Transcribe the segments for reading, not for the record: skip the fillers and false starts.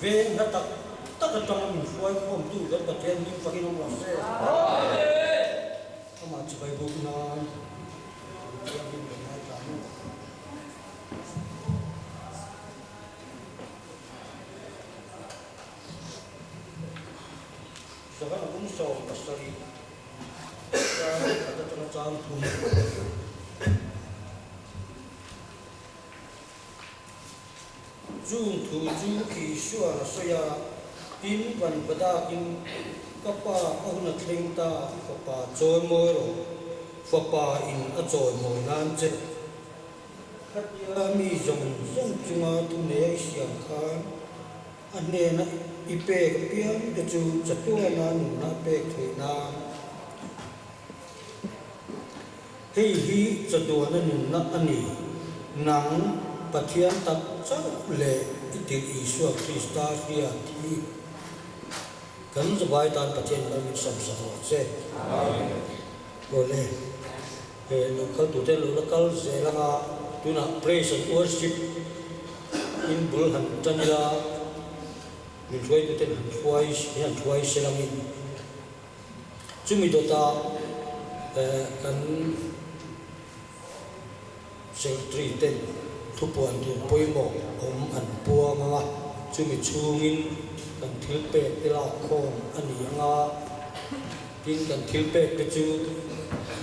về nó tắc tắc ở trong mình phơi không tu rất là thêm nhưng phải nó mất xe mà chỉ phải buộc nó sekarang aku musuh pasari ada tengah pun Jung tu ju ki shua soya in van pada in kapa ahuna thlengta kapa joy moi ro fapa in a joy moi nan che khatia mi jong song chunga tu ne siang khan ane na ipe pian de chu chatua na nu na pe thoi na hei hi chatua na nu na ani nang pathian tak chau le itik Isu Krista hia thi kan zabai tan pathian la mi sam sa ho che bole lo kal tu te lo kal ze la nga tuna praise and worship in bulhan tanila min thoi tu ten han thoi selamin chumi dota kan secretary ten thupuan tu poimo an puwa nga chumi chungin kan thilpe tela khom ani anga tin kan thilpe te chu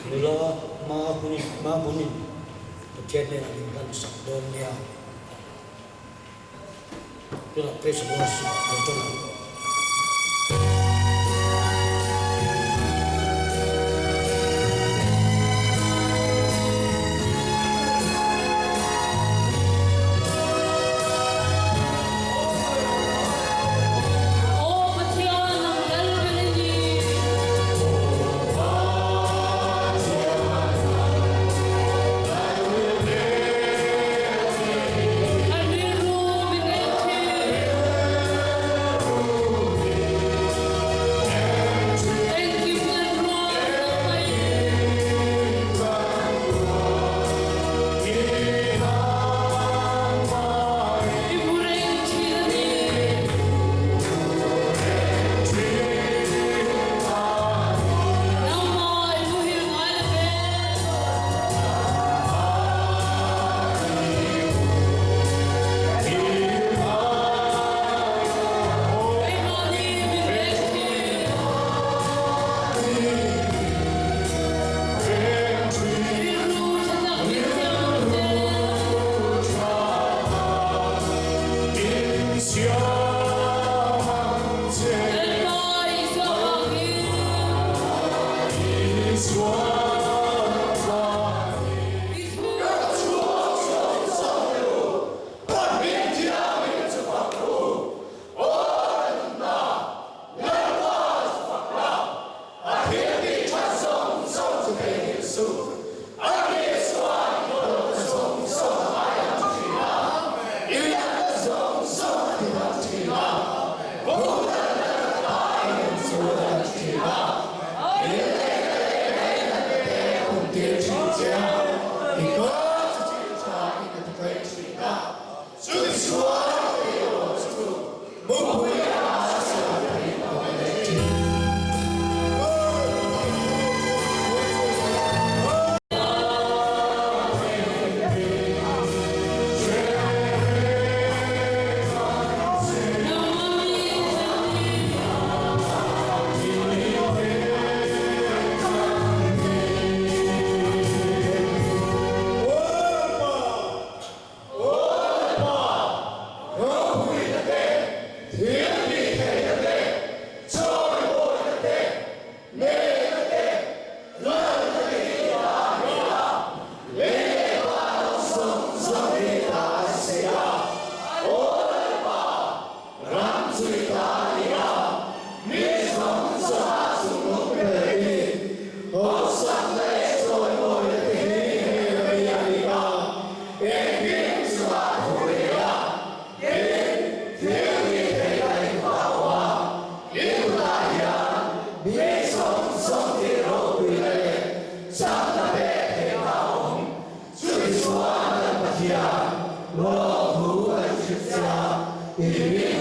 nula ma hunin pathian ne kan sak don nia tuna praise and worship tuna Lord, who worship God,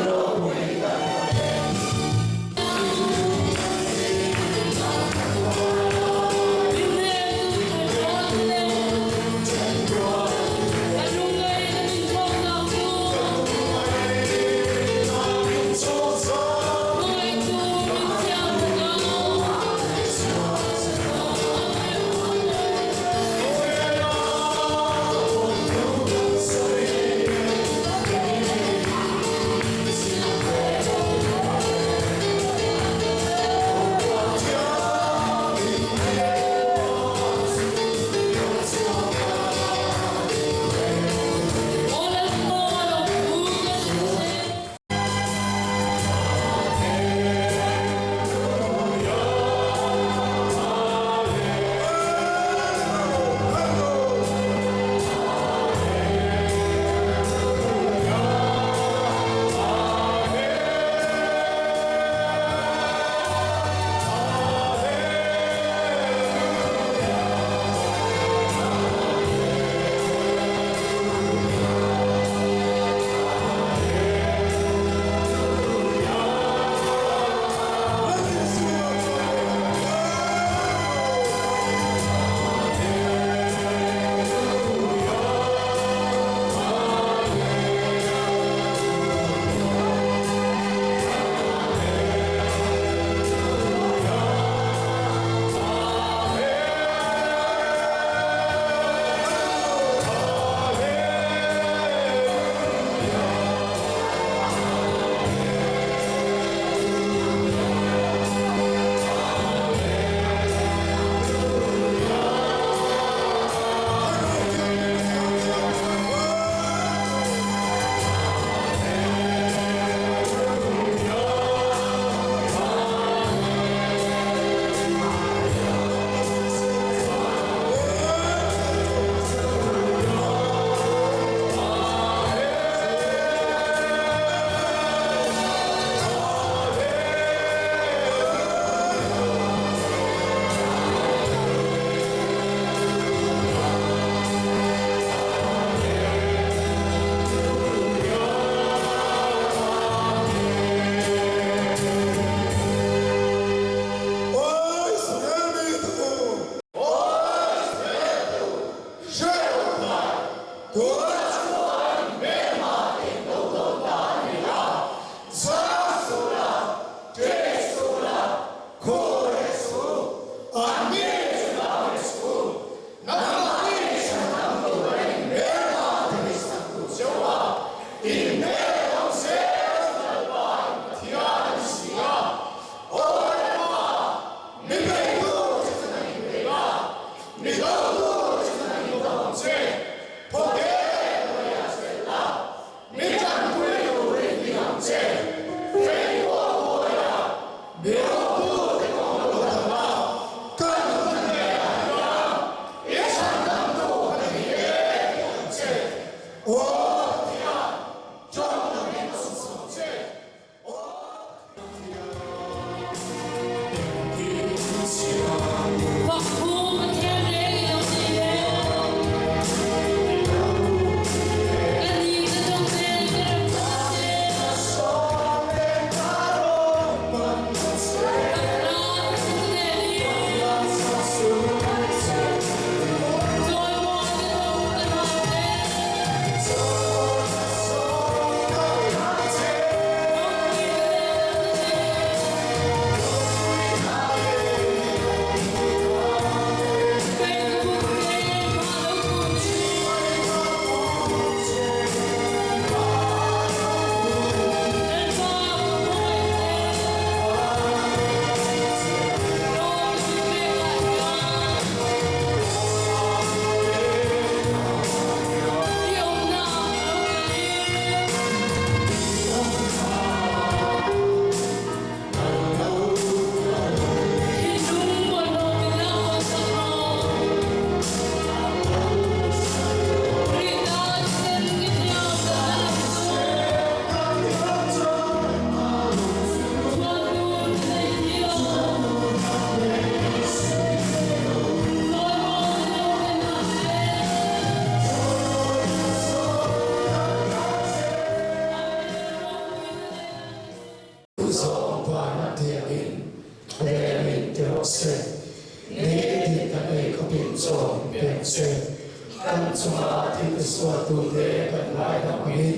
tu thế cần lại đồng ý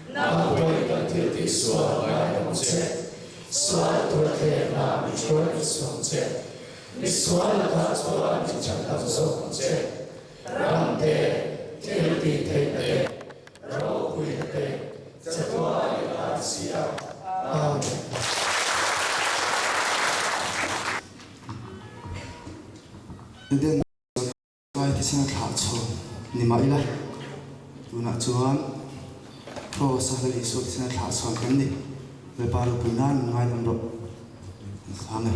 nam tôi cần thiết thì xóa lại đồng chết xóa tu thế là bị trôi xuống chết bị xóa là ta xóa bị chẳng làm xuống chết ram thế thế thì thế thế rau quy thế sẽ xóa là xia amen. Nên vai thì sẽ thả cho ni mai là tu na chuan pro sa cái số sẽ thả cho cái này về bao lâu bữa nay ngay tầm độ sáng này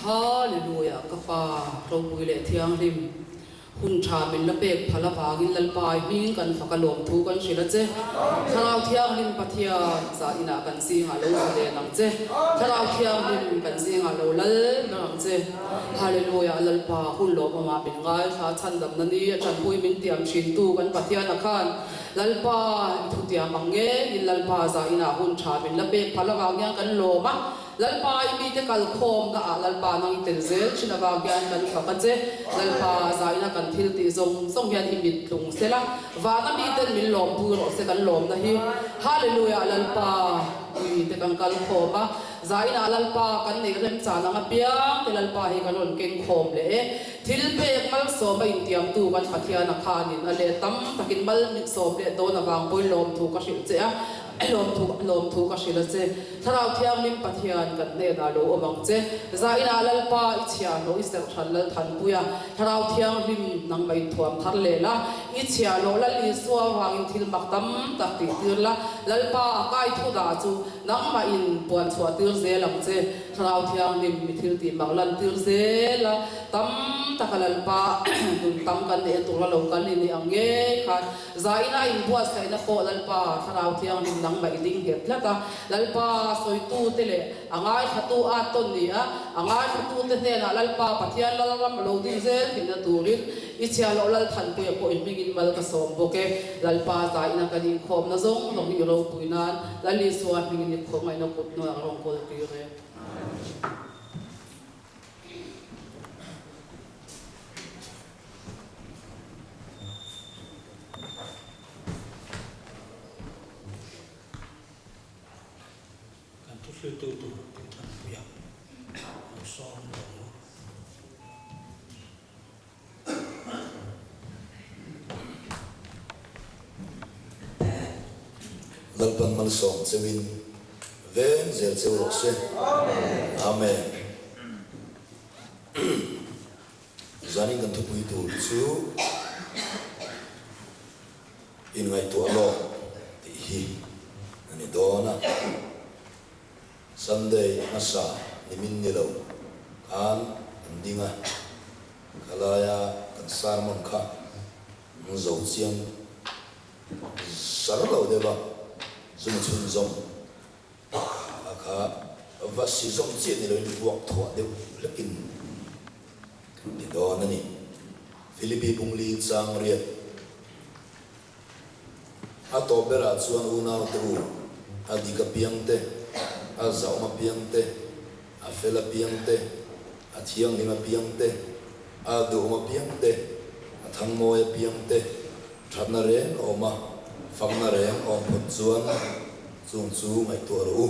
Hallelujah, kapa rong bui le thiang lim hun cha min la pek phala wangin lalpai hing kan fakalom thu kan shila che tharau thiam lim pathia za ina kan si nga lo le nang che tharau thiam lim kan si nga lo lal nang che hallelujah lalpa hun lo ma bin ngai tha chan dam nani chan pui min tiam shin tu kan pathia na khan lalpa thu tiam mange in lalpa za ina hun cha min la pek phala wangin kan lo ma lalpa imi te kal khom ka lalpa nang tel zel china ba gyan kan fa che lalpa za ina kan thil ti zong song hian imit tung sela wa na mi ten min lom pu ro se kan lom na hi hallelujah lalpa mi te kan kal khoma za ina lalpa kan nei rem cha na pia te lalpa hi kan on keng khom le thil pe mal so ba in tiam tu kan pathia na khanin ale tam takin mal mi so le do na wang poi lom thu ka sil che a lom thu ka shila che tharau thiam lim pathian kan ne na lo omang che za ina lalpa ichia lo isel thal lal than puya tharau thiam lim nang mai thuam thar le la ichia lo lal li suwa wang thil mak tam tak ti tir la lalpa kai thu da chu nang ma in puan chua tir ze lam che tharau thiam lim mi thil ti mak lan tir ze la tam takalalpa dun tam kan ne tu la lo kan ni ange kha za ina in bua sai na ko lalpa tharau thiam lim nang mai ding het la ka lalpa soi tu tele angai khatu a ton ni a angai khatu te ne na lalpa pathian la ram lo ding ze kin na turin ichia lo lal than pu po in migin mal ka som boke lalpa za ina ka ni khom na zong lo ni ro puinan lali suat migin ni khom ai na kut no rong kol ti re tu ya som lalpan mal som chewin ven zel chew ro se amen zaning kan thupui tu chu in ngai tu alo ti hi ani dona Sunday asa nimin nilo kan endinga kalaya kan sarmon kha zo chiang sarlo deba zum chun zom akha vasi zom chi ni lo ni buak thwa de lekin di do na ni Philippi bungli chang riat ato bera chuan una tu adika piang te a zau ma piang te a fela piang te a thiang lima piang te a du ma piang te a thang moe piang te that na ren o ma fang na ren o phut chuan chung chu mai tu ru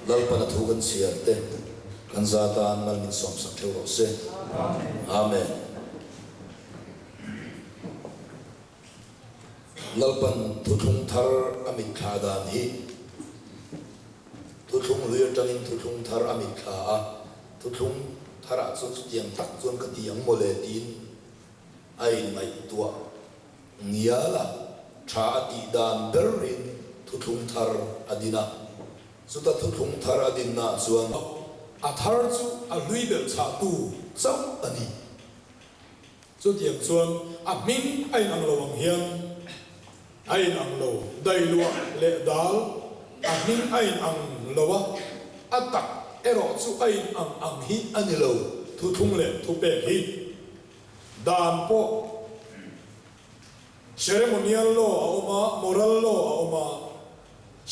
lal pa na thu kan siar te kan za ta an mal min som sak theu ro se amen lalpan thu thung thar amit kha dan hi thu thung luya tangin thu thung thar amit kha a thu thung thara chu tiang tak chuan ka tiang mole tin ai mai tua nia la tha ati dan berin thu thung thar adina suta thu thung thar adina chuan a thar chu a lui bel cha tu chau ani chu tiang chuan a min ai ang lo ang hian ai ang lo dai lua le dal a min ai ang lowa a tak ero chu ai ang hi ani lo thu thung le thu pe hi dan po ceremonial law a oma moral law a oma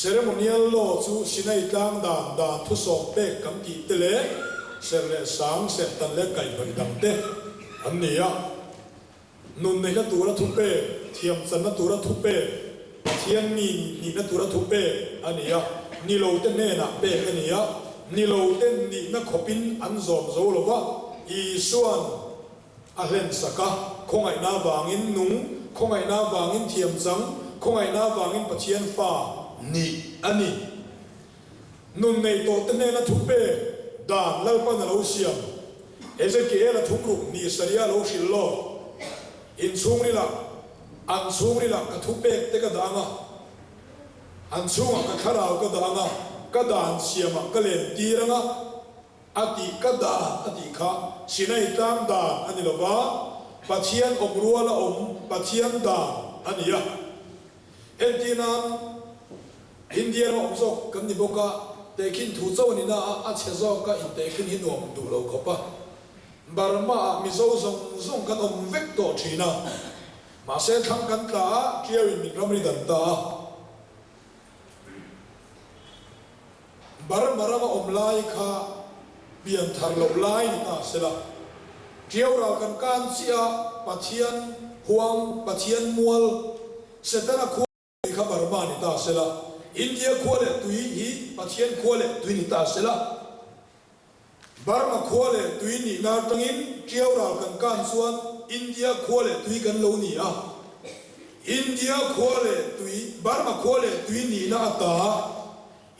ceremonial law chu sinai tlang dan thu som pe kam ki tele ser le sang se tan le kai ban dam te an nia nun nei na tura thu pe thiam san na tura thu pe thiam ni na tura thu pe ania ni lo te ne na pe ania ni lo te ni na khopin an zom zo lo wa I suan a hlen saka khongai na wangin nung khongai na wangin thiam chang khongai na wangin pathian fa ni ani nun nei to te ne na thu pe dan lalpa na lo siam Ezekiel a thukru ni saria lo shil lo in chungri la an chungri la ka thu pe te ka danga an chunga ka kharau ka danga ka dan siama ka len tiranga ati kada ati kha sinai tang dan ani lova pathian omruala pathian dan ania entinan India ro omsok kan ni boka tekin thu chaw ni na a chezo ka in tekin hi nom du lo khopa Burma mizo zong kan om vek to thina ma se thang kan ta kiawin min ramri dan ta Burma ra om lai kha bian thar lo lai ni ta sela kiaw ra kan sia pathian huang pathian mual setana khu kha Burma ni ta sela India khole tui hi pathian khole tui ni ta sela Burma khole tui ni na tangin kiaw ra kan suan India khole tui kan lo ni a India khole tui Burma khole tui ni na ta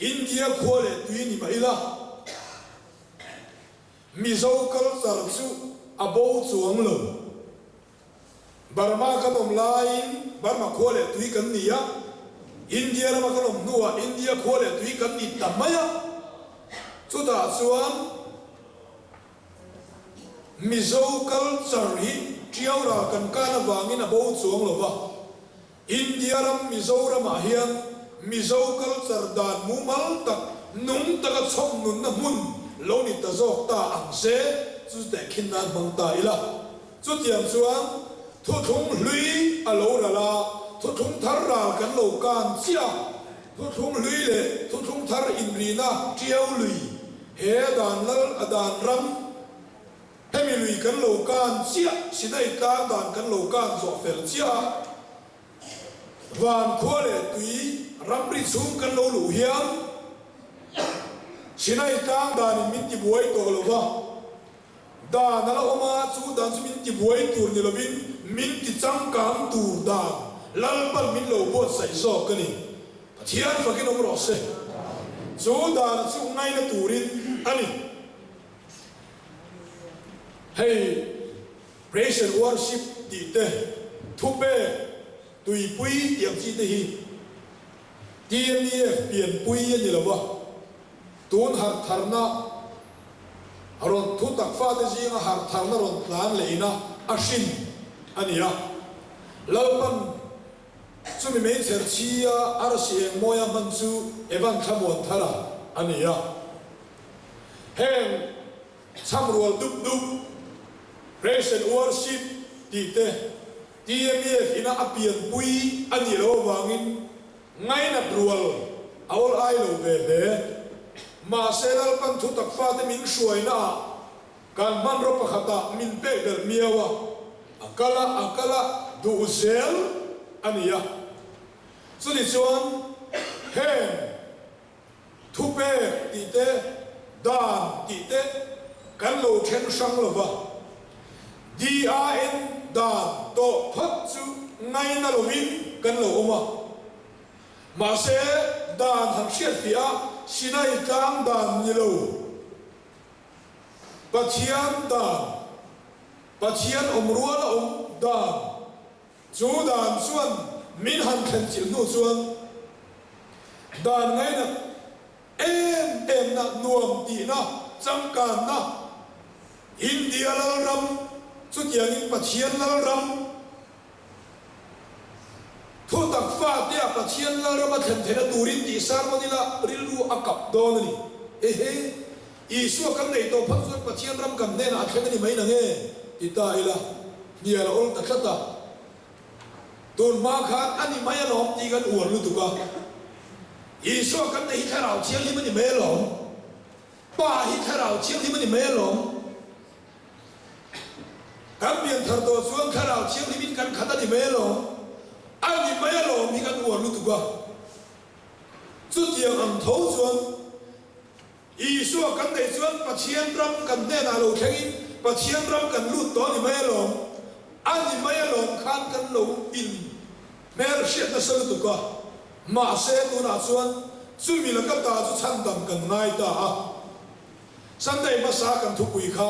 India khole tui ni mai la mizo culture chu abo chuang lo Burma kan om lain Burma khole tui kan ni a India ra kan om nuwa India khole tui kan ni tamaya chu da chuan mizo culture hi kiaw ra kan kana wangin abo chuang lo ba India ram mizo ram a hian mizo culture dan mumal tak nung tak chom nun na mun lo ni ta zok ta ang se chu te khin nan bang ta ila chu tiang chuan thu thung hlui a lo ra la thu thung thar ra kan lo kan chia thu thung hlui le thu thung thar in ri na kiaw lui he dan lal adan ram hemi lui kan lo kan chia sinai ta dan kan lo kan zo fel chia van khole tui ramri sum kan lo lu hiam sinai tang dan min ti buai to lo ba da na la oma chu dan min ti buai tur ni lo bin min ti chang kam tur da lal pal min lo bo sai zo ka ni thian fakin om ro se chu dan chu ngai na turin ani hey praise and worship di te thu be tùy quý tiệm chi thế hi tiêm ni biển quý như là vậy tuôn hạt thar na rồi thu tắc pha thế gì mà hạt thar na rồi lan lấy na asin anh ya lâu ban chú mình mấy giờ chi à arsi moya man chú evan thamuan thara anh ya heng tham ruột đúc đúc praise and worship đi te TMF ina apian pui ani lo wangin ngai na rual awol ai lo ve de ma selal pan thu tak fa te min shuai na kan man ro pakhata min pe gal miawa akala du zel ania so ni chuan he thu pe ti te dan ti te kan lo chen sang lo ba DIN dan to thoát chu ngay na lovin kan lo oma ma se dan ham siat pia sinai tang dan ni lo pathian omruala dan chu dan chuan min han khan chil nu chuan dan ngai na em na nuam ti na changkan na India lal ram chút yang pathian lal ram thu tak fa tia pathian lal ram khan thena turin ti sar manila rilu akap don ni he isu kan nei to phang chuan pathian ram kan ne na theng ni mai na nge ita ila nia la ol takhata ton ma khan ani mai lom ti kan ur lu tu ka isu kan nei tharau chiang ni mani me lom pa hi tharau chiang ni mani me lom kan bian thar to chuan kharau chiang ni min kan khata ni me lom ani mai lom hi kan ur lu tu ka chu tiang am tho chuan isu kan nei chuan pathian ram kan ne na lo thengin pathian ram kan lut to ni mai lom ani mai lom khan kan lo in mer shet na sal tu ka ma se tu na chuan chu mi la ka ta chu chan dam kan ngai ta a san dai ma sa kan thu pui kha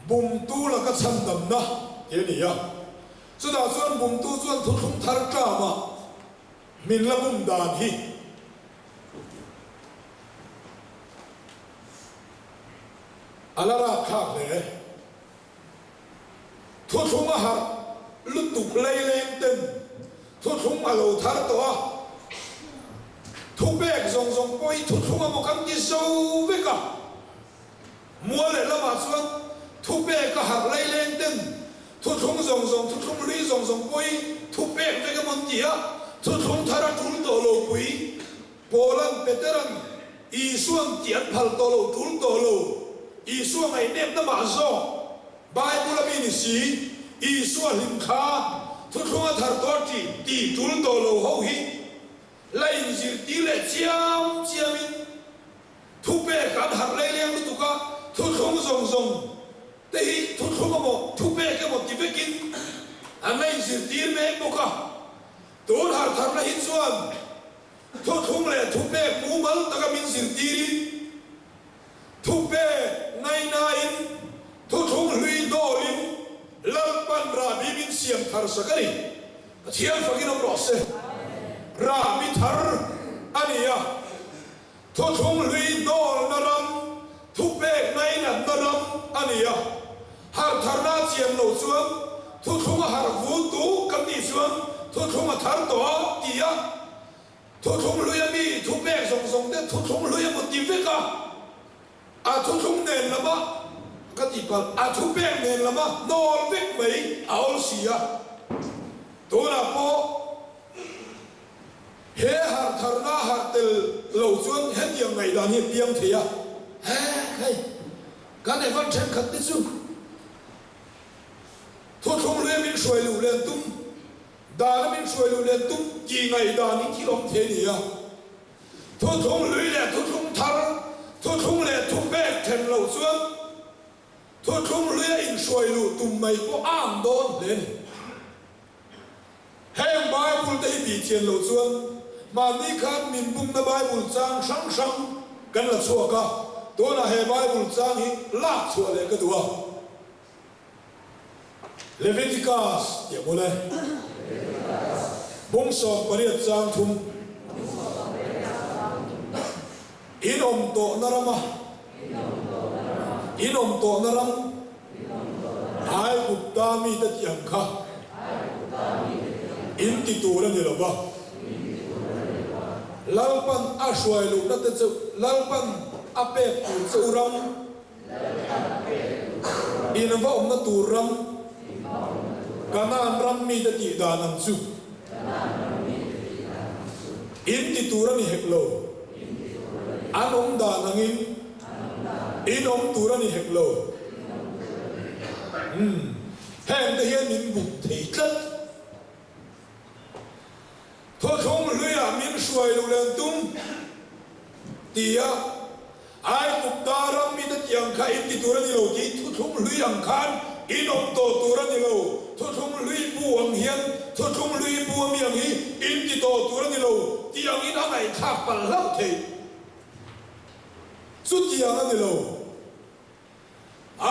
bum tu la ka chan dam na ye ni ya chu da chuan bum tu chuan thu thum thar ta ma min la bum dan hi alara khak le thu thung a har lutuk lei leng ten thu thung a lo thar to a thu bek zong zong poi thu thung a mo kam ki zo ve ka mua le la ma chuan thu bek ka har lei leng ten thu thung zong zong thu thung lui zong zong poi thu bek ve ka mon ti a thu thung thara thul to lo pui polan peteran i suang tian phal to lo thul to lo i suang ai nem na ma zo bible mi ni si i suang lim kha thu thung a thar to ti thul to lo ho hi lai zir ti le chiam in thu bek kan har lei leng lu tu ka thu thung zong zong te hi thu thung mo thu bek ke mo ti vekin an lai zir ti me mo ka tur har thar na hi chuan thu thung le thu bek mu mal ta ka min zir ti ri thu bek ngai na in thu thung lui do lim lal pan ra bi min siam thar sakari thiam fakin ro se ra mi thar ania thu thung lui do naram thu bek nai na naram ania har thar na chiam lo chuan thu thung har vu tu kam ni chuan thu thung thar to tia thu thung lui mi thu bek song song de thu thung lui mo ti ve ka a thu thung nen lama ka ti pa a thu bek nen lama nol vek mai aol sia to na po he har thar na har tel lo chuan he tiang ngai dan hi tiang thia hey ka ne van chen khat ti chu thu thung lui min soi lu len tum da la min soi lu len tum ki ngai da ni ki long the ni ya thu thung lui le thu thung thar thu thung le thu bek then lo chuan thu thung lui in soi lu tum mai ko am don len heng bible te bi chen lo chuan ma ni khan min bung na bible chang sang kan la chua ka to na he bible chang hi la chua le ka duwa Leviticus ya mole bung so pariat chang thum inom to narama inom to naram ai guptami ta tiang kha in ti tu ra ni lo ba lalpan ashwai lu na te chu lalpan ape tu chu ram in va om na tu ram kanan ram mi ta ti da nam chu in ti tu ra ni hek lo anom da nangin inom tu ra ni hek lo heng te hian min bu thei tlat thu thung lui a min suai lu len tum tia ai kup da ram mi ta tiang kha in ti tu ra ni lo ki thu thung lui ang khan inom to tu ra ni lo thu thung lui bu ang hian thu thung lui bu mi ang hi in ti to tu ra ni lo tiang in angai kha pal lau thei chu tiang ani lo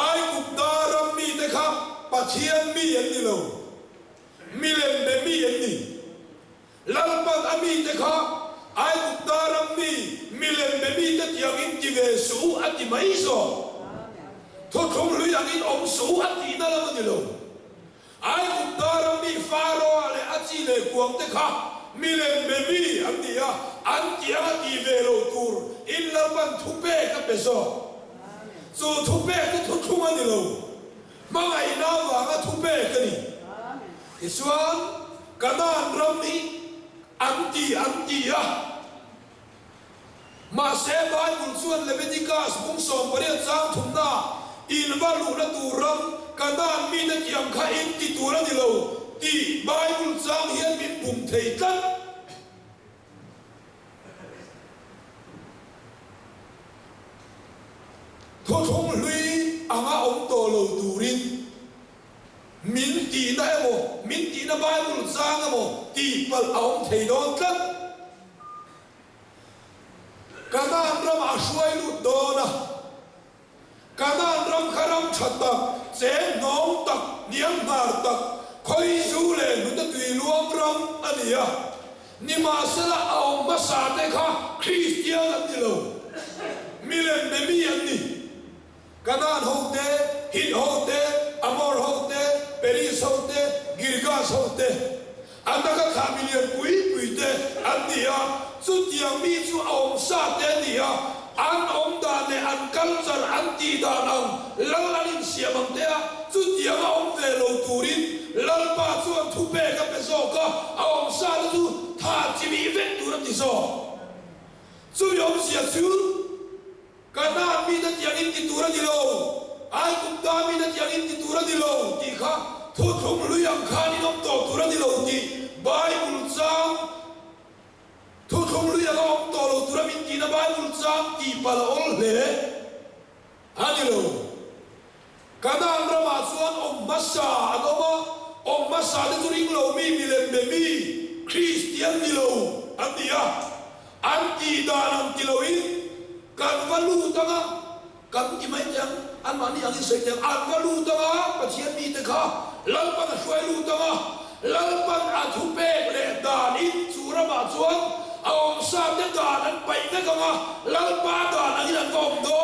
ai kup da ram mi te kha pathian mi an ni lo mi len be mi an ni lalpan ami te kha ai kup da ram mi len be mi te tiang in ti ve su ati mai so thu thung lui ang in om su ati na la ni lo ai kup da ram mi faro ale ati le kuang te kha mi len be mi an ti a an ti a ti ve lo tur in lalpan thu pe ka pe so so thu pe te thu thung ani lo ma ngai na wa ga thu pe ka ni isuan kanan ram ni anti ya ma se bible chuan Leviticus bung som pare chang thum na in valu na tu ram kanan mi na kiam kha in ti tu ra ni lo ti bible chang hian min bum thei tlat thu thung lui anga om to lo turin min ti na emo min ti na bible chang emo ti pal aom thei don tlat kanan ram a shuai lu dona kanan ram kharam thata che ngom tak niam mar tak khoi zu le nu ta tui luam ram ania ni ma sala aom ma sa te kha christian an lo milen be mi an ni Canaan hote, Hit hote, Amor hote, Peris hote, Girgas hote. Andaga kamilian pui te andia, su tiang mi su om sa te dia, an om da ne an culture anti da nang, lalin siamang te, su tiang om ve lo turin, lalpa su an tupe ka pesoka, om sa tu tha chimi vet turan ti so. Su yom sia su, kana mi da tiang in ti turan di lo, ai kum da mi da tiang in ti turan di lo, ti kha, thu thum lu yang kha ni nom to turan di lo ti. Bible sang thu thum lu yang om to lo turan min ti na Bible sang ti pala ol le, ani lo. Kada rama suan om masa adoma om masa de turing lo mi milem be mi Christian ni lo andia anti danam tiloin kan valu tanga kan ki mai jang an mani ang se jang an valu tanga pachian mi te kha lal pa na shwai lu tanga lal pa a thu pe le dan in chura ma chuan om sa te dan an pai te kanga lal pa dan ang in kom do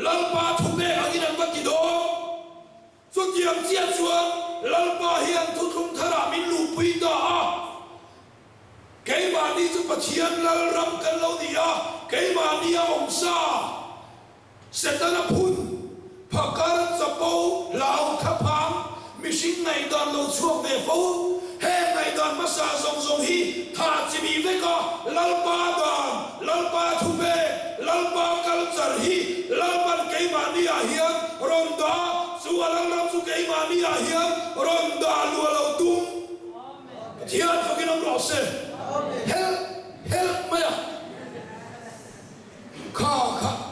lal pa thu pe ang in ba ki do so tiam chia chuan lal pa hian thu thum thara min lu pui da cái mà đi cho pachian lal ram kan lo dia cái mà đi om sa sẽ ta na phun phakar chapo lao khapam mishing ngày dan lo chuak ve fo he ngày dan masa zong zong hi tha chimi ve ka lal pa thu be lal pa culture hi lal pan cái mà đi hian ronda su alang ram su cái mà đi hian ronda lu lo tum thian cho cái nom ro se help maya kha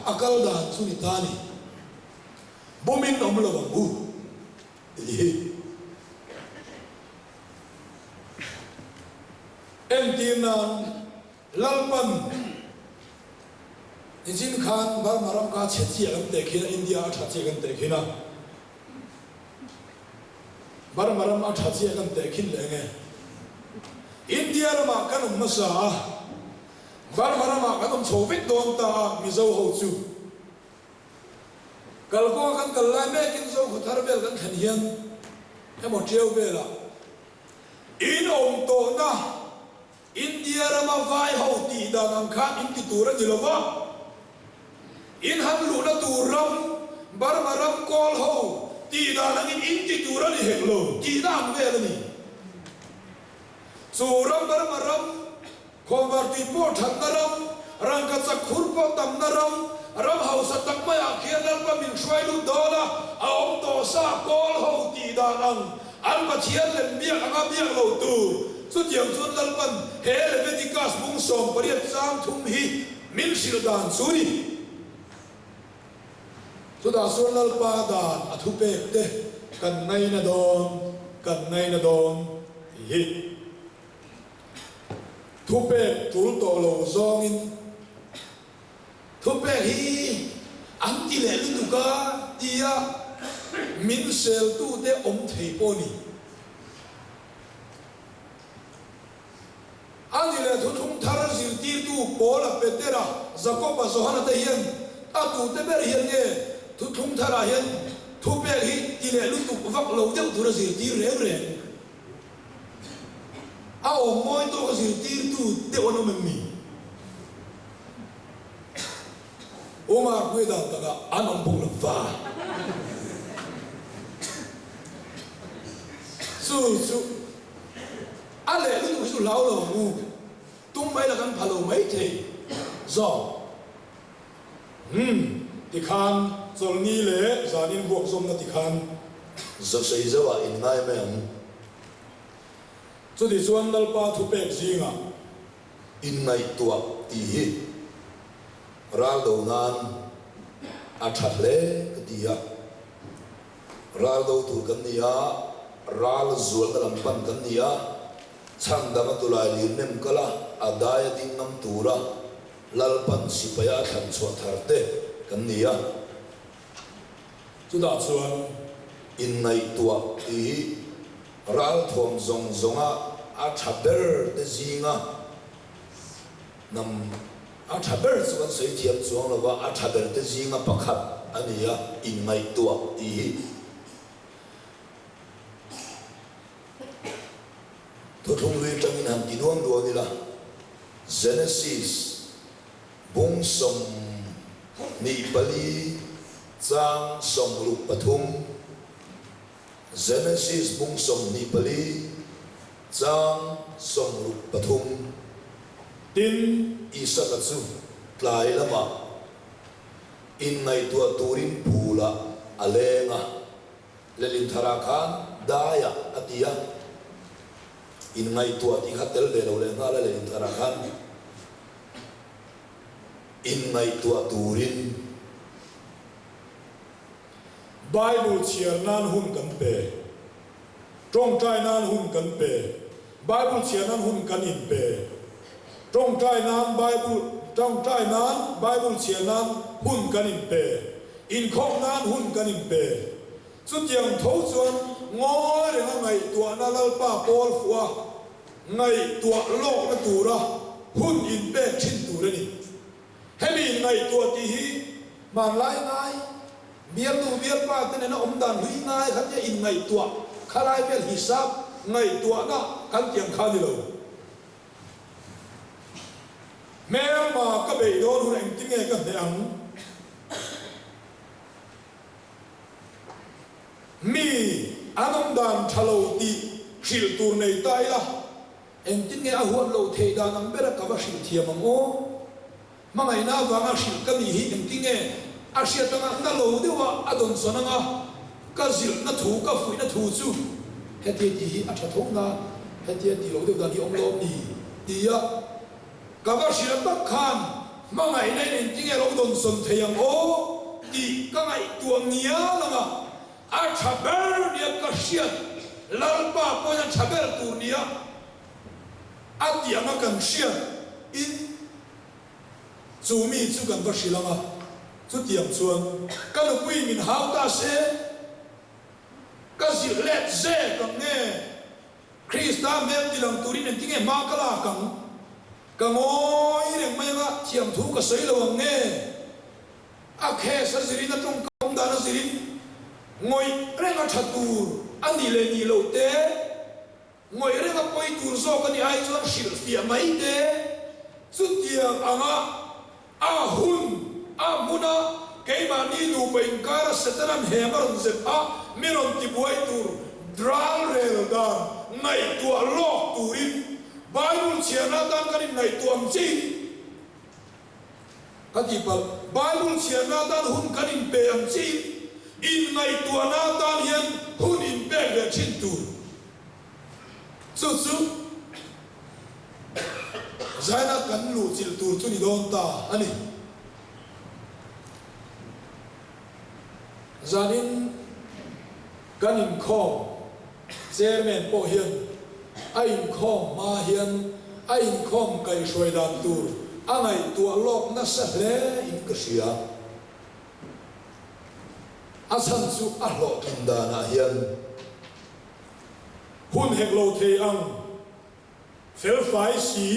akal dan sunitani bomin om lo bang bu em tin nan lalpan injin khan bar maram ka chechi am dekhina India athachi kan dekhina bar maram athachi kan dekhin lenge India rama kan masa bar marama kan chowit don ta mizo ho chu kalko kan kallai me kin zo khuthar bel kan khan hian emo treu bela in om to na India rama vai ho ti da ngam kha in ti tura dilowa in ham lu na turam bar maram kol ho ti da nang in ti tura ni heklo ti da am ve ni suram bar maram konverti po thak naram rangka chakhur po tam naram ram hausa tak maya khianal pa min shwai lu dola aom to sa kol ho ti da nang an ma chian len biak anga biak lo tu su tiang chun lal pan he le medikas bung som pariat sam thum hi min sil dan suri su da sur lal pa dan athu pe te kan nai na don hi thu pe tul to lo zong in thu pe hi an ti le lu ka tia min sel tu te om thei po ni an ti le thu thum thar zir ti tu po la pe te ra zakoba zohana te hian a tu te ber hian nge thu thum thara hian thu pe hi ti le lu tu vak lo deuh tu ra zir ti re ao moi to zir tir tu te ono memmi oma kweda taga anom pong va su ale lu su lao lo mu tung mai la kan phalo mai the zo ti khan zol ni le zanin buak zom na ti khan zo sei zo wa in ngai me cho đi xuân dal pa thu pek zinga in ngai tua ti hi ral do nan a that le dia ral do tu kan nia ral zual lam pan kan nia chang da ma tu lai lim nem kala adaya ding nam tura lal pan sipaya than chwa thar te kan nia chu da chuan in ngai tua ti ral thom zong zonga a thaber te zinga nam a thaber chuan sei thiam chuang lo wa a thaber te zinga pakhat ania in ngai tua ti to thung lui tang in ham ki duang duang ni la Genesis bung som ni pali chang som ru pathum Genesis bung som ni pali chang som ru pathum tin Isaka chu tlai lama in ngai tua turin phula alenga lelin thara khan daya atia in ngai tua ti khatel le lo le nga la lelin thara khan in ngai tua turin Bible chiar nan hun kan pe trong trai nan hun kan pe Bible chiar nan hun kan in pe trong trai nan Bible chiar nan hun kan in pe in khom nan hun kan in pe chút yang thấu chuan ngoi re ngai tua na lal pa pol fuwa ngai tua lok na tura hun in pe thin tu re ni hemi ngai tua ti hi man lai ngai bial tu bial pa te na om dan hui ngai khat ya in ngai tua khalai bel hisab ngai tua na kan tiang kha ni lo me ma ka be don hu eng tinge ka de ang mi anom dan thalo ti khil tur nei tai la eng tinge a huan lo the dan ang bera ka ba shil thiam ang o mangai na wanga shil ka ni hi eng tinge asia tanga na lo dewa adon sonanga ka zil na thu ka fui na thu chu heti ti hi atha thonga heti ti lo de da ni om lo ni tia ka ba shil ta khan mangai nei eng tinge lo don son theyang o ti ka ngai tuang nia langa a chaber dia ka shiat lalpa ko na chaber turnia a dia ma kan shiat in zumi chu kan ba shilanga chu tiam chuan ka lu pui min hau ta se ka zi let ze kam ne Krista mel dilang turin en tinge ma kala kam ka ngoi reng mai ga thiam thu ka sei lo nge a khe sa ziri na tong kom da na ziri ngoi renga thatur ani le ni lo te ngoi renga poi tur zo ka ni ai chuan shil fia mai te chu tiang anga a hun a muna keima ni du pein kara setaran hemaron zep a miron ti buai tur dral rel dan ngai tua lok turin Bible chiana dan kanin ngai tuam chi katipal Bible chiana dan hun kanin pe am chi in ngai tua na dan hian hun in pe le chin tur su zaina kan lu chil tur chu ni don ta ani zanin kanin khom chairman po hian ain khom ma hian ain khom kai shoi dan tur angai tua lok na sa hle in ka sia asan su a lo thanda na hian hun hek lo the ang fel fai si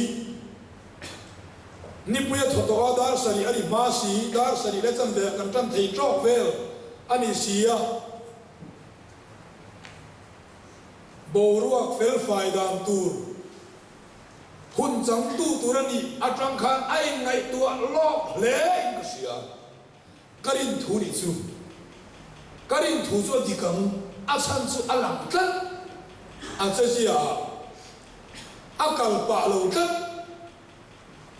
ni puya thoto dar sari ari ma si dar sari le cham de kan tam thei trok vel ani sia boruak fel fai dan tur hun chang tu turani atang khan ai ngai tua lok le in ka sia karin thu ni chu karin thu zo dikang asan chu alam tlat a chajia akal pa lo tlat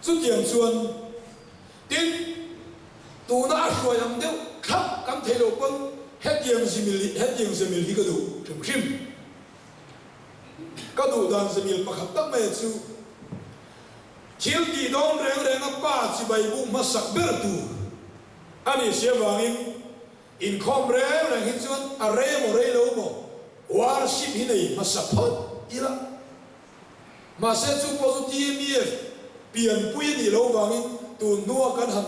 chu tiang chuan tin tu na shwayam deu khap kam thelo pon hetiang simil hi ka du chim ka du dan simil pakhat tak mai chu thil ti don reng pa chi bai bu ma sak ber tu ani siawangin in khom reng hi chuan a re mo lo worship hi nei ma sak phot ila ma se chu positive pian pui ni lo wangin tu nuwa kan han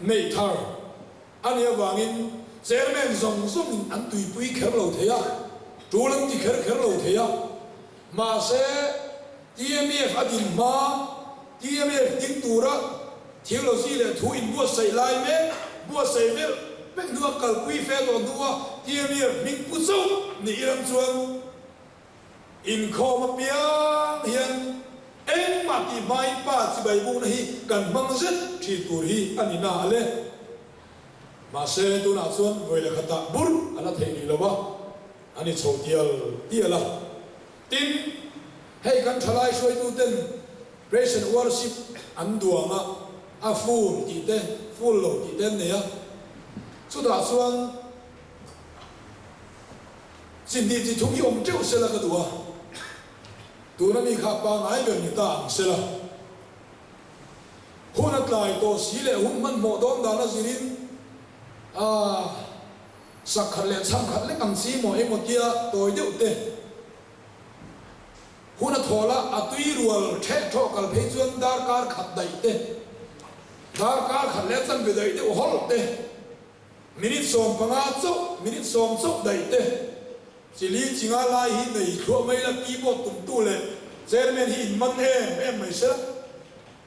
nei thar ani wangin chairman zong zong an tui pui kher lo theya tulang ti kher lo theya ma se TMF adin ma TMF ding tura theology le thu in bua sei lai me bua sei vel pek nuwa kal kui fe lo nuwa tiamir ming pu zo ni iram chuan in kho ma piang hian eng ma ti mai pa chi bai bu na hi kan mang zet thi tur hi ani na le ma se tu na chuan voi le khata bur ala thei ni lowa ani chotial tiala tin hei kan thalai soi tu ten praise and worship an duanga a full ti te full lo ti ten ne ya chu da chuan sin di ji thung yom cheu se la ka duwa tu na mi kha pa ngai be ni ta ang se la hunat lai to si le hun man mo don da na zirin sakhat le cham khat le kang si mo emo tia toy deu te huna thola atui rual the tho kal phei chuan dar kar khat dai te dar kar khat le chan be dai te hol te minit som panga chok minit som chok dai te chili chinga lai hi nei khro mai la ki bo tum tu le chairman hi in man em mai se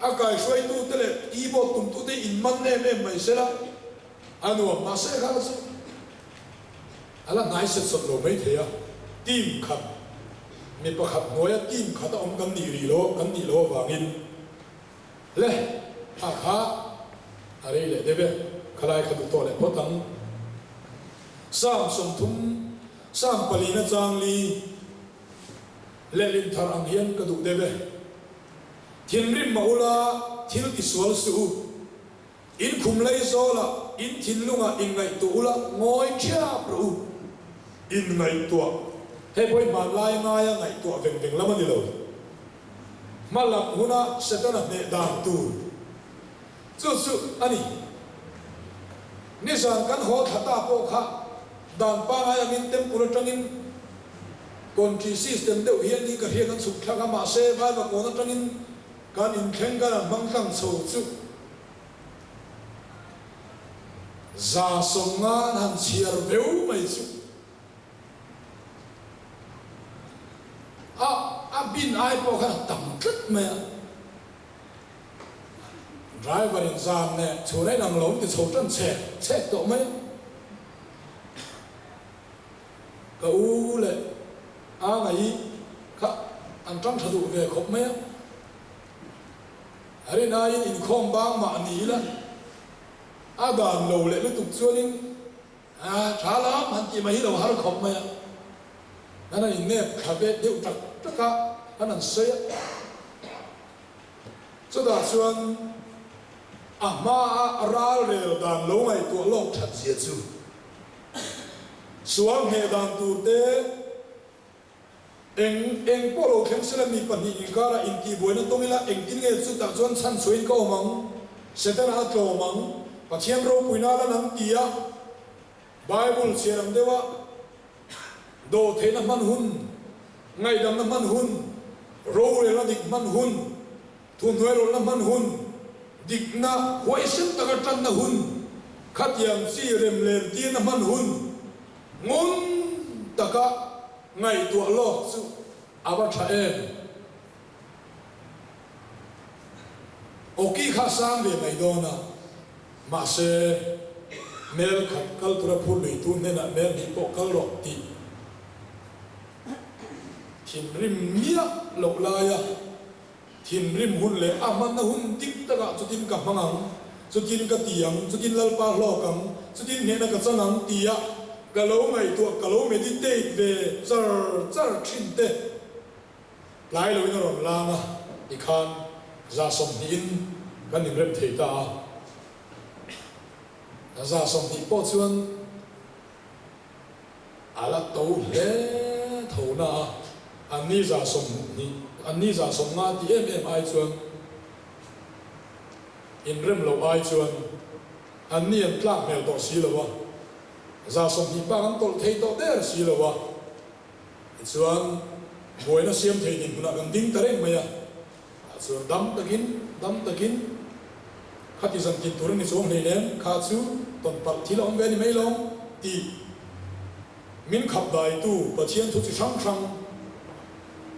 akai shoi tu te le ki bo tum tu te in man em mai se la anu ma se kha se ala nai se sot lo mai the ya team khat mi pa khat noya team khat om kan ni lo wangin le a kha are le debe khalai khatu to le potang sam som thum sam palina changli le lim thar ang hian ka du debe thin rim maula thil ki sual su in khum lei zola in thin lunga in ngai tu ula ngoi chia pro in ngai tu he boy ma lai ngai ngai tu veng veng lama ni lo malak huna setana ne dang tu chu ani nisan kan ho thata po kha dan pa ngai min tem pura tangin country system deuh hian ni ka hian kan suk thaka ma se vai ba ko na tangin kan in theng kan mang tang so chu za songan han chiar veu mai chu a bin ai po kha tam tlet me driver in zam ne chore nang lom ti chho tan che to mai ka u le a ngai kha an tang thadu ve khop mai ari na in khom bang ma ni la a dan lo le lu tuk chuanin tha la man ti mai lo har khop mai nana in ne khabe deu tak taka anan se chu da chuan ma ral rel dan lo ngai tu lok that zia chu suang he dan tu te eng polo khem sela mi pani ingara in ti boina tongila eng tin nge chu ta chuan chan chuin ko mang setan a tlo mang pathian ro puina la nang tia bible cheram dewa do theina man hun ngai dam na man hun ro le la dik man hun thun hoi ro la man hun dik na hoi sim ta ka tan na hun khat yang si rem lem ti na man hun ngon taka ngai tu lo chu aba tha em oki kha sang le mai do na ma se mel khat kal tura phul lui tu ne na mel ni po kal ro ti thin rim mia lo la ya thin rim hun le aman na hun dik ta ga chu tin ka mangang chu tin ka tiang chu tin lal pa lo kam chu tin ne na ka chanang tia ka lo mai tu ka lo meditate ve char thin te lai lo in ron la nga i khan za som din kan nim rem thei ta za som ti po chuan ala to le tho na ani za som ni ani za som nga ti em ai chuan in rem lo ai chuan ani an tlak mel to si lo wa za som ti pa kan tol thei to der si lo wa chuan boina siam thei din na kan ding tareng maya chuan dam takin khati zan tin tur ni chong nei len kha chu ton pal thilom ve ni mai long ti min khap dai tu pathian thu chi sang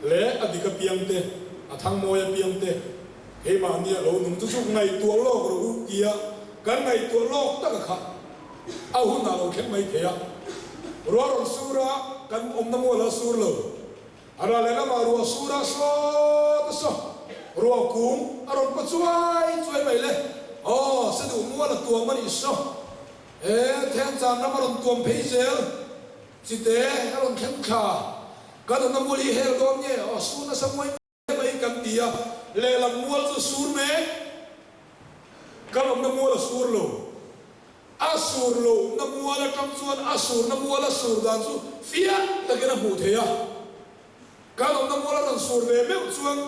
le adika piang te athang moya piang te he ma nia lo nung chu ngai tua lo ro kia kan ngai tua lo ta kha a hu na lo khem mai thea ro ro sura kan om na mo la sur lo ara le na ma ro sura so ta so ro kum aron pa chuai mai le oh se du mo la tua mani so then chan na ma ron tuam phei zel chi te aron khem kha kan na mo li hel dom nye oh su na sa moi mai kan tia le la mo zu sur me kan na mo la sur lo asur lo na mo la kam chuan asur na mo la sur dan chu fia ta ke na hu the ya kan na mo la ran sur le me chuan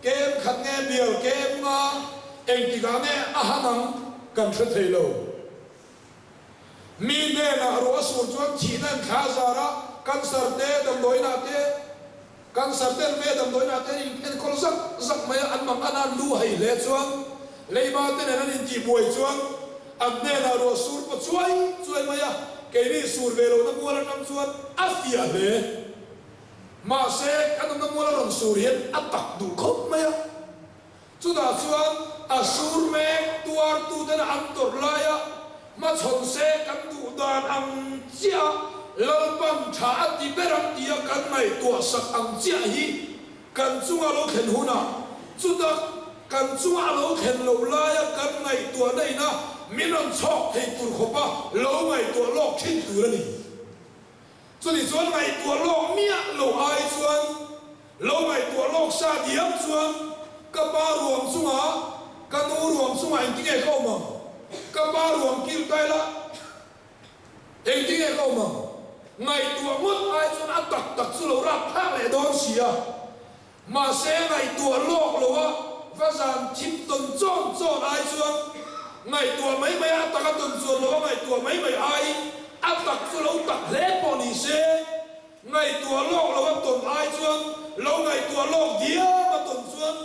kem khat nge bial kem ma eng ti ga ne a hanang kan thre thei lo mi ne na ro sur chuan thi nan kha zara kan sar te dam doi na te kan sar te me dam doi na te in kol zak mai an mang ana lu hai le chuan le ma te ne nan ti boi chuan an ne na ro sur pa chuai mai a ke ni sur ve lo na mo la nam chuan a fia le ma se kan na mo la ron sur hian a tak du khop mai a chu da chuan a sur me tuar tu den an tor la ya ma chon se kan du dan ang chia lalpam tha ti berang dia kan mai tua sak ang chia hi kan chunga lo khen huna chu da kan chunga lo khen lo la ya kan mai tua nei na minon chok thei tur khopa lo mai tua lok thin tur ni chu ni chuan mai tua lok mia lo ai chuan lo mai tua lok sa diam chuan ka ba ruam chunga ka nu ruam chunga in tinge ko ma ka ba ruam kil tai la eng tinge ko ma ngai tua mut ai chuan a tak chu lo ra phak le don sia ma se ngai tua lok lo wa va zan thim ton chon ai chuan ngai tua mai a tak ton chuan lo ngai tua mai ai a tak chu lo tak le po ni se ngai tua lok lo wa ton ai chuan lo ngai tua lok dia ma ton chuan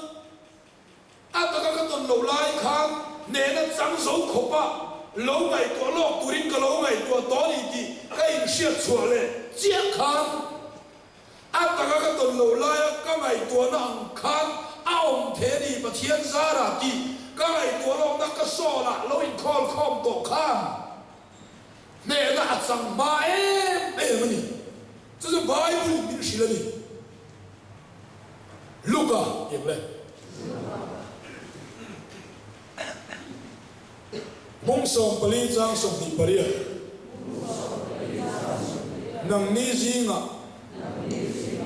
a tak ka ton lo lai khan ne na chang zo khopa lo ngai tua lok turin ka lo ngai tua to ni ti ka in sia chua le chia khan a tak ka ton lo lai ka ngai tua na ang khan a om the ni pathian zara ti ka ngai tua lok na ka so la lo in khol khom to khan ne na a chang ma ni chu chu bible ni shi le ni luka yem le bung som pali chang som ni paria nang ni jinga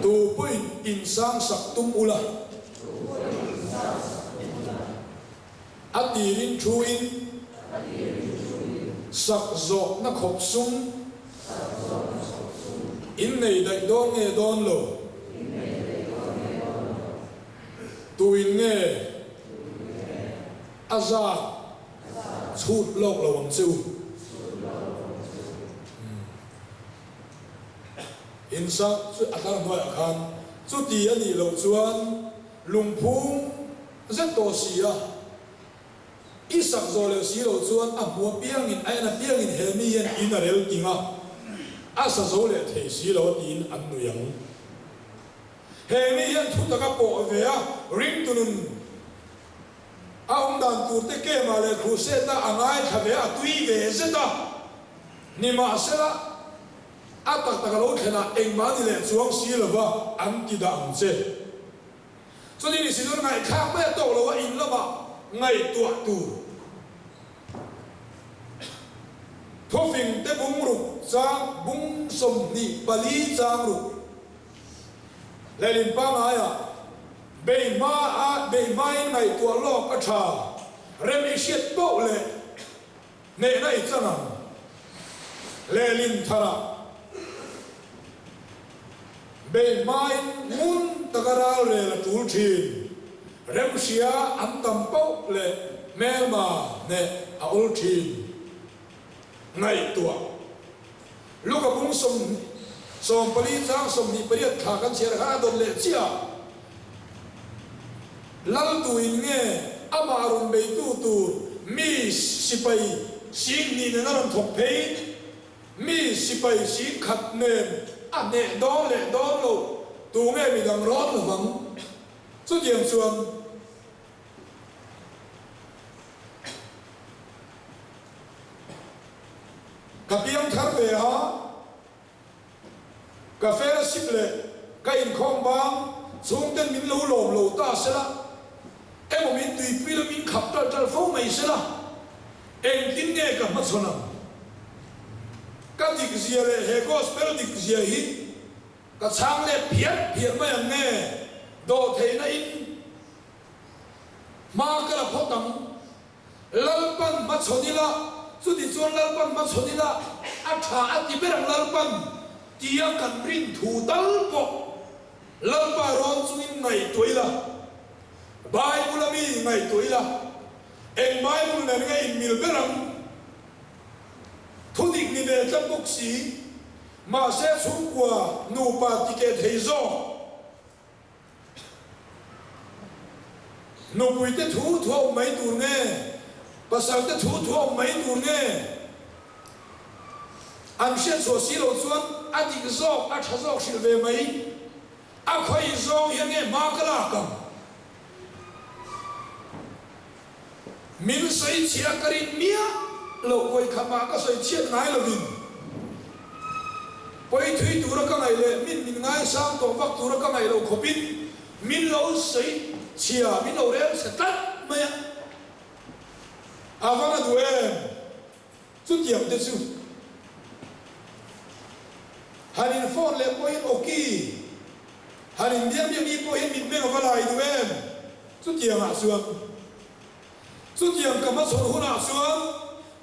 tu puin insang sak tum ula atirin thuin sak zo na khop sum in nei dai don nge don lo tuin nge aza chut lok lo wang chu in sa chu atar noi akhan chu ti ani lo chuan lungphung zet to sia isak zo le si lo chuan a hua piang in aina piang in hemi yan in a rel tinga asa zo le thei si lo tin an nu yang hemi yan thu ta ka po ve a ring tunun a om dan tur te ke ma le khu se ta angai khave a tui ve se ta ni ma se la a tak tak lo khena eng ma ni le chuang si lo ba an ti da ang se so ni si lo ngai kha me to lo wa in lo ba ngai tua tu thofing te bung ru cha bung som ni pali chang ru le lim pa ma ya be mai ngai tua lo ka tha rem i shet to le ne nai chana le lim thara be mai mun takara le la tul thin rem sia am tam po le mel ma ne a ul thin ngai tua lu ka bung som pali chang som ni pariat kha kan cher ha don le chia lal tu in nge amarun be tu mi sipai sing ni na ran thok phei mi sipai si khat ne a ne do le do lo tu nge mi dang ron lo bang chu diam chuan về ha cà phê là ship lệ cái in không bang xuống tên mình lâu lồm lâu ta sẽ là em một mình tùy quy là mình khắp trơn trơn phố mày sẽ là em tin nghe cả mất số nào các dịch gì lệ hệ gospel dịch gì hi các sáng lệ phiết mấy anh nghe đồ thế này mà cái là khó tầm lalpan mất số đi là suốt đi chọn lalpan mất số đi là ăn thà thì biết rằng lalpan tiang cần rin thủ tал bộ lalpa ron sungin ngày tuổi là Bible mi ngày tuổi là em Bible này ngay in mil berang thu định ni về trong bốc sĩ mà sẽ xuống qua nụ bà ticket thấy rõ nụ bùi tế thủ thua mấy tù nghe bà sao tế thủ thua mấy tù nghe anh sẽ số xí lộ xuân anh chỉ rõ anh thả rõ xí về mấy anh khói rõ hiện nghe mà cái là cầm mình xây chia cái mía lộ quay khám mà cái xây chia ngay là mình quay thủy tù ra cái này là mình ngay sang tổ vắc tù ra cái này là khổ pin mình lâu xây chia mình lâu đấy sẽ tắt mày à vâng là tụi em chút điểm thế chứ harin phone le point ok harin diam đi point mình bên ở lại tụi em chút điểm à xuống chút điểm cầm mắt sổ hôn à xuống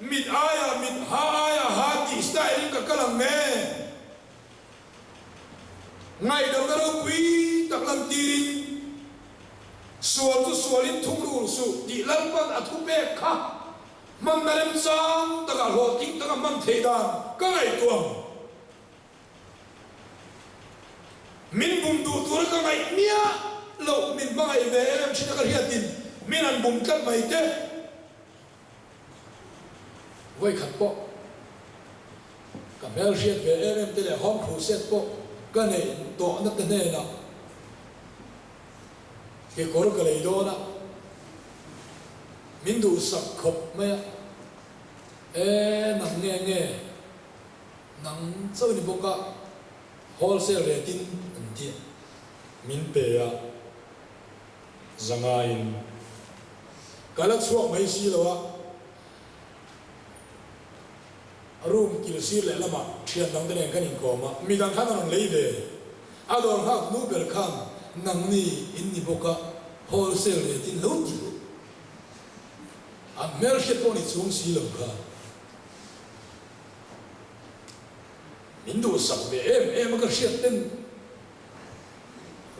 mình ai à ha tí style cả cái lần nghe ngày đầu ta đâu quý đặc lần tiền suốt lên thung lũng suốt đi lần bắt à thu bè khác mang na lên sang ta cả lột kính ta cả mang thế đàn các ngày tuồng mình bùng đủ tuổi các ngày mía lộ mình mang ngày về em chỉ ta cả hiện tiền mình ăn bùng cắt mày thế với khát bộ cả mấy chuyện về em thế là hôm khổ xét bộ cái này tổ nó cái này nào cái cổ cái này đó na mình đủ sập khop mấy nặng nghe nặng sao đi bộ cả wholesale rating anh chị mình bè zangain cái là suốt mấy xí rồi room kil sir le lama thian dang te kan in ko ma mi dang khan an lei ve ador ha nu ber khan nang ni in ni boka wholesale le tin lo ti a mer she poni chung si lo kha min do sak ve em ka she ten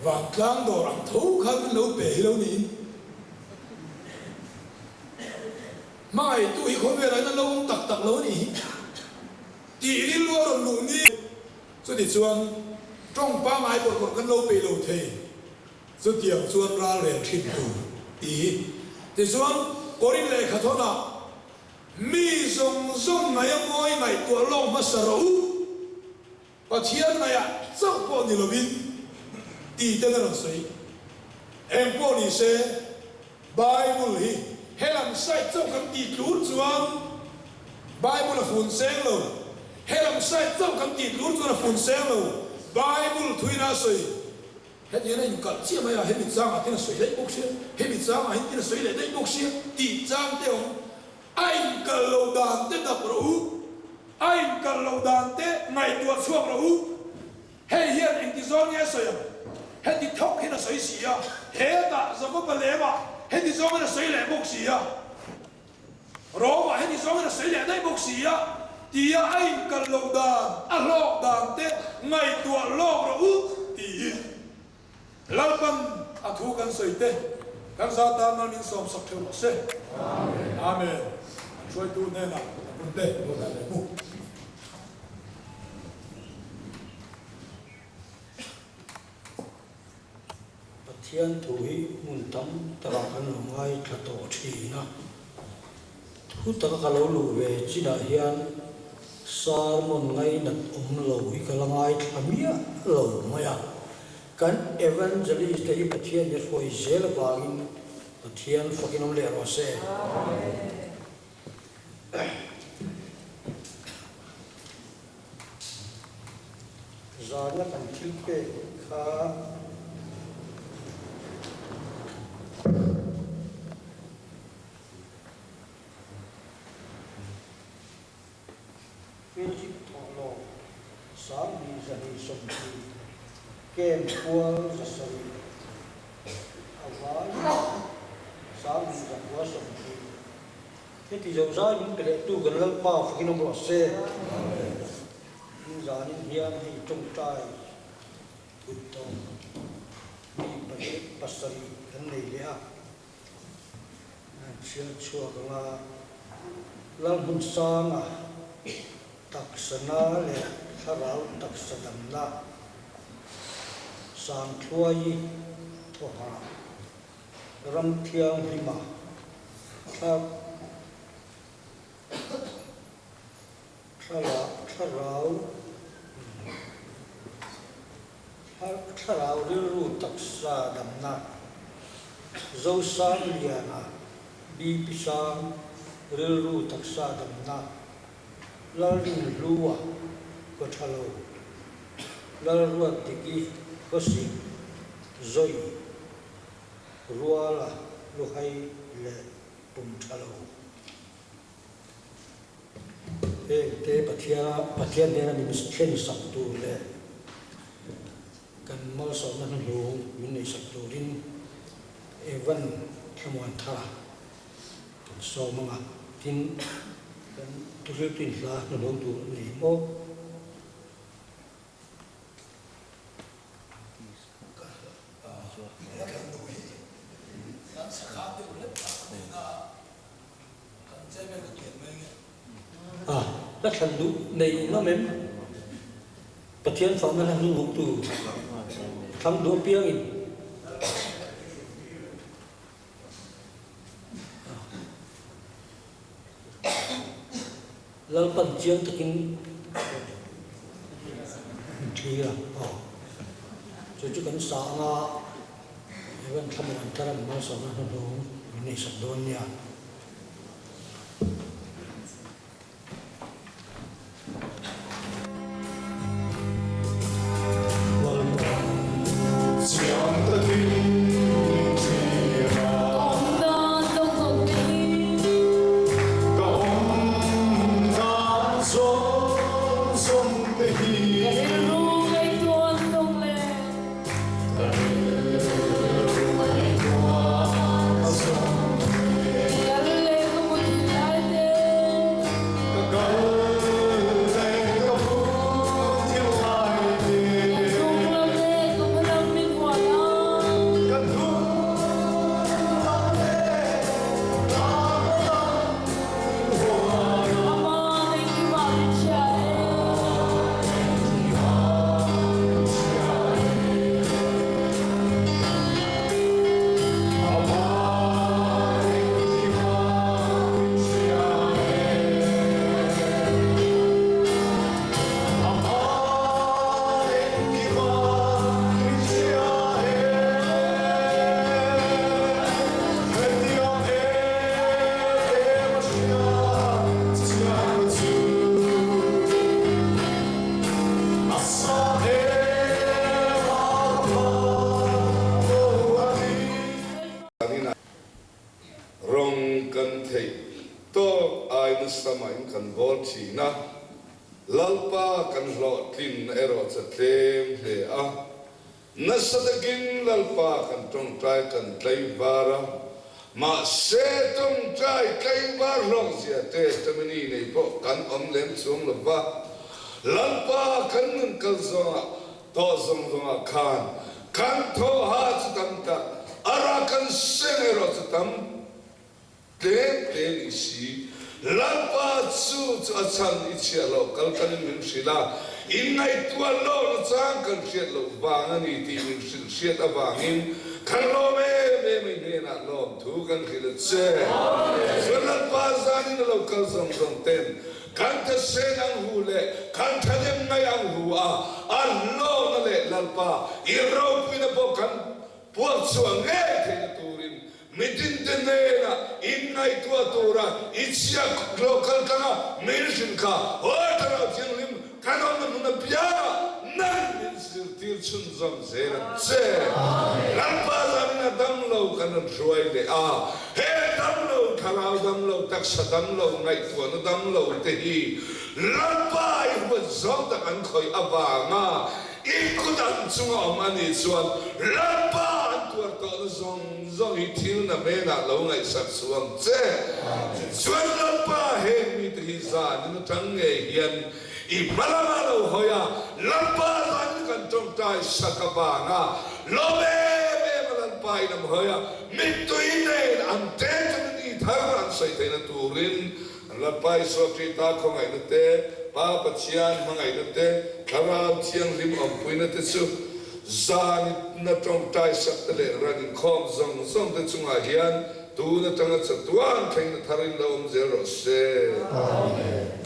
wang tlang do ram tho khan lo pe lo ni mai tu hi khon ve la na lo tak lo ni đi đi luôn rồi lụn đi, số thì xuân trong ba mai một con lâu bị lâu thế, số tiền xuân ra liền thiên thủ đi, thì xuân có đi lệ khát thôi nào, mi dùng ngày mỗi ngày tuổi long mà sợ rũ, và thiên này à, rất có nhiều viên, đi tới là谁, em có đi xe, Bible hi, hay làm sai trong cái đi lún xuân, Bible là phun sáng rồi. Hay làm sai trong cái gì luôn cho là phun sáng rồi Bible thui na soi hết như này những cái chia mày à hết bị giang à thế là soi đấy bốc xia hết bị giang à hết thế là soi đấy bốc xia tỉ giang thế không anh cần lâu đàn thế đập rồi anh cần lâu đàn thế ngày tuột xuống rồi hay hiện anh thì do nghe soi hết thì thóc hết là soi xì à hết đã giờ có bể lẽ mà hết thì do là soi lẽ bốc xì à rồi mà hết thì do là soi lẽ đấy bốc xì à tia anh cần lâu đàn lọ đàn tết ngày tua lọ rồi thì lao bằng thu cần sợi tết các gia ta nó nên sống sắp theo nó sẽ amenช่วยtu nên là vấn đề của đại lễ mục thiên thủ hi mun tam tara kan ngai thla to thina thu ta ka lo lu ve chi da hian Salmon ngay đặt lâu hi kalangai thamia lo maya kan evangelist te pathian ye foi zel bagin pathian fakinom le ro se zana kan thil ke kha Philip tholo sang ni zani somti kem kual zasari awai sang ni zakwa somti thế thì dầu ra những cái tu gần lăng bao phải nó bỏ xe nhưng giờ những hiền thì trông trai tụt tông đi bật bật sari cái này lẽ chưa chua cái là lăng hôn sang à tắc sana lẽ thà rau tắc sanam na sang thui thua hà ram thiang hima thà thà rau riu ru tắc sa đam na dâu sang liền à bi pisang riu ru tắc sa đam na la rin lua có thalo la ruột tiki có gì rồi rua là lu hay lệ bùng thalo te pathian ne ni khen sak tu le kan mal so na lu min nei sak tu rin evan khamwan thara so manga tin kan tu ri tin la no lo tu ni mo nó thành đủ này nó mềm bát thiên phật nó thành đủ từ thăm đủ piang in lal pan chiang takin thì là rồi chú cần sa nga even thăm anh ta làm sao nó đủ này sắp đôi nha lalpa kan lo tin ero chatlem hle a nasadakin lalpa kan tong trai kan tlai vara ma se tong trai tlai var long sia testimony nei po kan omlem chung lova lalpa kan nun kal zonga to zong zonga kan tho ha chutam ta ara kan sen ero chutam te isi lalpa chu achan ichia lo kalkan min sila innai tua lo chang kan siat lo wangani ti min siat awangin kan lo me na lo thu kan khil che lalpa zani lo kal zong ten kan ta senang hule kan thalem ngai ang hu a lo na le lalpa I ro pina po kan puak chuang nge the turin midin tenena innai tua tura ichia local kana milsin ka otara jinglim kanon na pia nan min sir tir chun zom zeram che lampa zamina dam lo kan roi le a he dam lo khalau dam lo taksa dam lo ngai tuan dam lo te hi lampa I wa zom ta kan khoi awanga ikudan chunga mani chuan lampa tuar to zong zong hi thil na me na lo ngai sak suang che chuan lampa he mi tri za ni tang nge hian I balama lo hoya lampa zan kan tong tai sakabanga lo be lampa I nam hoya mit tu ine an te ni tharan sai te na turin lampa I so tri ta khong ai te pa pachian mangai te kharau chiang lim om puina te chu zan na tong tai sak te le ran khom zong zong te chunga hian tu na tanga chatuan thain na tharin lo om zero se amen